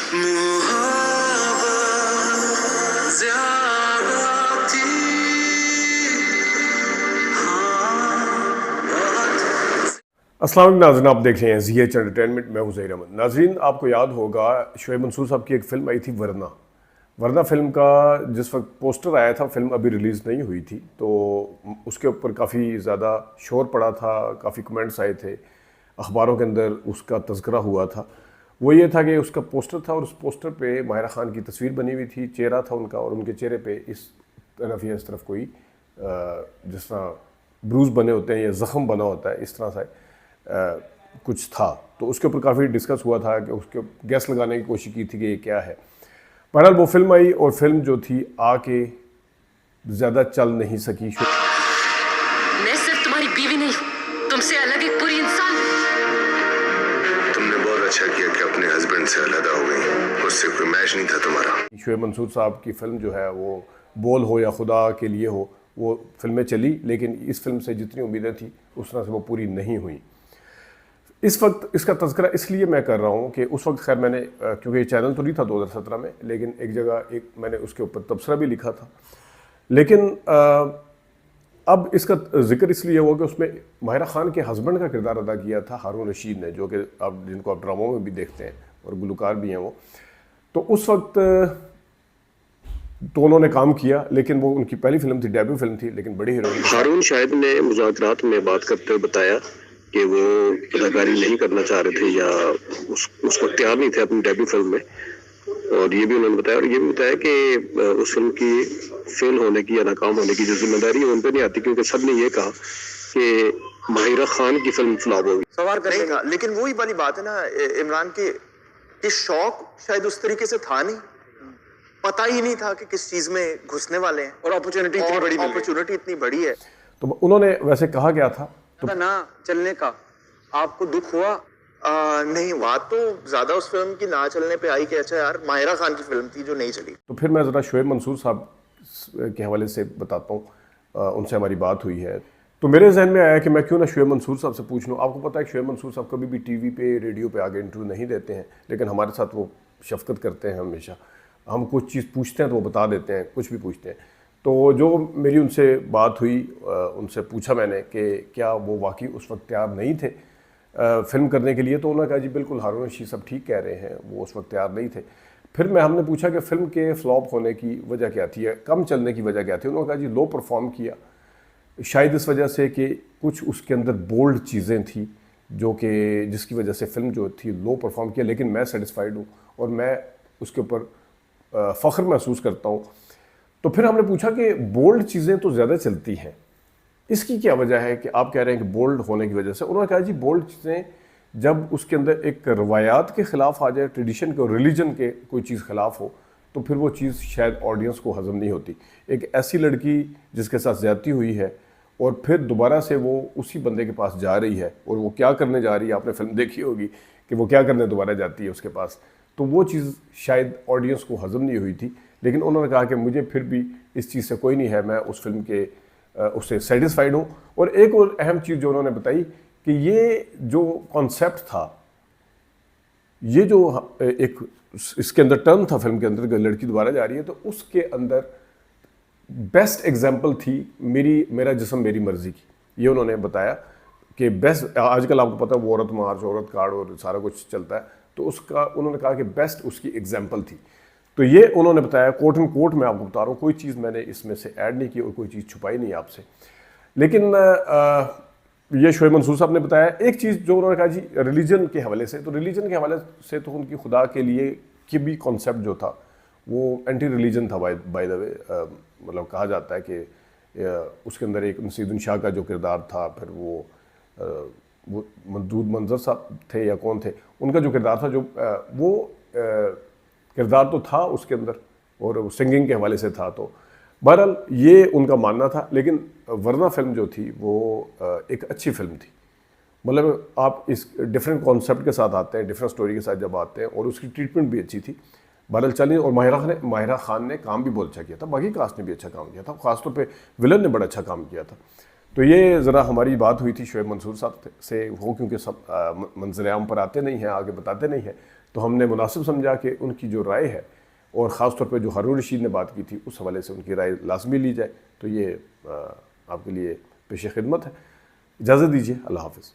अस्सलाम वालेकुम नाज़रीन, आप देख रहे हैं ZH एंटरटेनमेंट। मैं हूं ज़हीर अहमद। नाज़रीन, आपको याद होगा शोएब मंसूर साहब की एक फ़िल्म आई थी वरना फ़िल्म का जिस वक्त पोस्टर आया था, फ़िल्म अभी रिलीज़ नहीं हुई थी, तो उसके ऊपर काफ़ी ज़्यादा शोर पड़ा था, काफ़ी कमेंट्स आए थे, अखबारों के अंदर उसका तज़किरा हुआ था। वो ये था कि उसका पोस्टर था और उस पोस्टर पे माहिरा ख़ान की तस्वीर बनी हुई थी, चेहरा था उनका, और उनके चेहरे पे इस तरफ या इस तरफ कोई जिस तरह ब्रूज बने होते हैं या ज़ख़म बना होता है, इस तरह से कुछ था। तो उसके ऊपर काफ़ी डिस्कस हुआ था कि उसके गैस लगाने की कोशिश की थी कि ये क्या है। बहरहाल वो फिल्म आई और फिल्म जो थी आके ज़्यादा चल नहीं सकी। मैं सिर्फ तुम्हारी बीवी नहीं हूँ, तुमसे अलग एक पूरी इंसान। तुमने बहुत अच्छा किया कि अपने हस्बैंड से अलग हो गई, उससे कोई मैच नहीं था तुम्हारा। शोएब मंसूर साहब की फ़िल्म जो है वो बोल हो या खुदा के लिए हो, वो फिल्में चली, लेकिन इस फिल्म से जितनी उम्मीदें थी उस तरह से वो पूरी नहीं हुई। इस वक्त इसका तज़किरा इसलिए मैं कर रहा हूँ कि उस वक्त खैर मैंने क्योंकि ये चैनल तो नहीं था 2017 में, लेकिन एक जगह मैंने उसके ऊपर तबसरा भी लिखा था। लेकिन अब इसका जिक्र इसलिए हुआ कि उसमें माहिरा ख़ान के हस्बैंड का किरदार अदा किया था हारून रशीद ने, जो कि आप जिनको आप ड्रामों में भी देखते हैं और गुलकार भी हैं वो। तो उस वक्त तो उन्होंने काम किया, लेकिन वो उनकी पहली फिल्म थी, डेब्यू फिल्म थी, लेकिन बड़ी हीरोइन। हारून शाहिद ने मुज़ाकरात में बात करते हुए बताया कि वो अदाकारी नहीं करना चाह रहे थे या उसको तैयार नहीं थे अपनी डेब्यू फिल्म में, और ये भी उन्होंने बताया, और ये भी बताया कि उस फिल्म की फेल होने की या नाकाम होने की जो जिम्मेदारी है उन पर नहीं आती, क्योंकि सब ने ये कहा कि माहिरा खान की फिल्म फ्लॉप होगी। सवार करेगा, लेकिन वही वाली बात है ना इमरान की, कि शौक शायद उस तरीके से था नहीं, पता ही नहीं था कि किस चीज में घुसने वाले हैं, और अपॉर्चुनिटी इतनी बड़ी है। तो उन्होंने वैसे कहा गया था तो ना चलने का आपको दुख हुआ? नहीं, बात तो ज्यादा उस फिल्म की ना चलने पे आई कि अच्छा यार माहिरा खान की फिल्म थी जो नहीं चली। तो फिर मैं ज़रा शोएब मंसूर साहब के हवाले से बताता हूँ, उनसे हमारी बात हुई है। तो मेरे जहन में आया कि मैं क्यों ना शोएब मंसूर साहब से पूछ लूँ। आपको पता है कि शोएब मंसूर साहब कभी भी टीवी पे, रेडियो पे आगे इंटरव्यू नहीं देते हैं, लेकिन हमारे साथ वो शफकत करते हैं हमेशा। हम कुछ चीज़ पूछते हैं तो वो बता देते हैं, कुछ भी पूछते हैं। तो जो मेरी उनसे बात हुई, उनसे पूछा मैंने कि क्या वो वाकई उस वक्त तैयार नहीं थे फ़िल्म करने के लिए, तो उन्होंने कहा जी बिल्कुल हारून रशीद सब ठीक कह रहे हैं, वो उस वक्त तैयार नहीं थे। फिर हमने पूछा कि फ़िल्म के फ्लॉप होने की वजह क्या थी, कम चलने की वजह क्या थी। उन्होंने कहा जी लो परफॉर्म किया, शायद इस वजह से कि कुछ उसके अंदर बोल्ड चीज़ें थी जो कि जिसकी वजह से फ़िल्म जो थी लो परफॉर्म किया, लेकिन मैं सेटिस्फाइड हूँ और मैं उसके ऊपर फ़ख्र महसूस करता हूँ। तो फिर हमने पूछा कि बोल्ड चीज़ें तो ज़्यादा चलती हैं, इसकी क्या वजह है कि आप कह रहे हैं कि बोल्ड होने की वजह से। उन्होंने कहा जी बोल्ड चीज़ें जब उसके अंदर एक रवायात के ख़िलाफ़ आ जाए, ट्रेडिशन के, रिलीजन के कोई चीज़ ख़िलाफ़ हो, तो फिर वो चीज़ शायद ऑडियंस को हज़म नहीं होती। एक ऐसी लड़की जिसके साथ ज़्यादती हुई है और फिर दोबारा से वो उसी बंदे के पास जा रही है, और वो क्या करने जा रही है, आपने फिल्म देखी होगी कि वो क्या करने दोबारा जाती है उसके पास, तो वो चीज़ शायद ऑडियंस को हज़म नहीं हुई थी। लेकिन उन्होंने कहा कि मुझे फिर भी इस चीज़ से कोई नहीं है, मैं उस फिल्म के उससे सेटिस्फाइड हूँ। और एक और अहम चीज़ जो उन्होंने बताई कि ये जो कॉन्सेप्ट था, ये जो एक इसके अंदर टर्न था फिल्म के अंदर, लड़की दोबारा जा रही है, तो उसके अंदर बेस्ट एग्जाम्पल थी मेरा जिस्म मेरी मर्ज़ी की। ये उन्होंने बताया कि बेस्ट, आजकल आपको पता है वो औरत मार्च, औरत कार्ड और सारा कुछ चलता है, तो उसका उन्होंने कहा कि बेस्ट उसकी एग्जाम्पल थी। तो ये उन्होंने बताया, कोट एंड कोट मैं आपको बता रहा हूँ, कोई चीज़ मैंने इसमें से ऐड नहीं की और कोई चीज़ छुपाई नहीं आपसे। लेकिन ये शोएब मंसूर साहब ने बताया एक चीज़ जो उन्होंने कहा जी रिलीजन के हवाले से, तो रिलीजन के हवाले से तो उनकी खुदा के लिए की भी कॉन्सेप्ट जो था वो एंटी रिलीजन था बाय द वे। मतलब कहा जाता है कि उसके अंदर एक नसीरुद्दीन शाह का जो किरदार था, फिर वो मदूद मंजर साहब थे या कौन थे, उनका जो किरदार था, जो वो किरदार तो था उसके अंदर और सिंगिंग के हवाले से था। तो बहरहाल ये उनका मानना था। लेकिन वरना फिल्म जो थी वो एक अच्छी फिल्म थी। मतलब आप इस डिफरेंट कॉन्सेप्ट के साथ आते हैं, डिफरेंट स्टोरी के साथ जब आते हैं, और उसकी ट्रीटमेंट भी अच्छी थी। बहरहाल चलिए, और माहिरा खान ने काम भी बहुत अच्छा किया था, बाकी कास्ट ने भी अच्छा काम किया था, ख़ासतौर पे विलन ने बड़ा अच्छा काम किया था। तो ये ज़रा हमारी बात हुई थी शोएब मंसूर साहब से, वो क्योंकि सब मंज़र आम पर आते नहीं हैं, आगे बताते नहीं हैं, तो हमने मुनासिब समझा कि उनकी जो राय है, और ख़ास तौर पे जो हारून रशीद ने बात की थी, उस हवाले से उनकी राय लाजमी ली जाए। तो ये आपके लिए पेश खिदमत है। इजाज़त दीजिए, अल्लाह हाफ़िज़।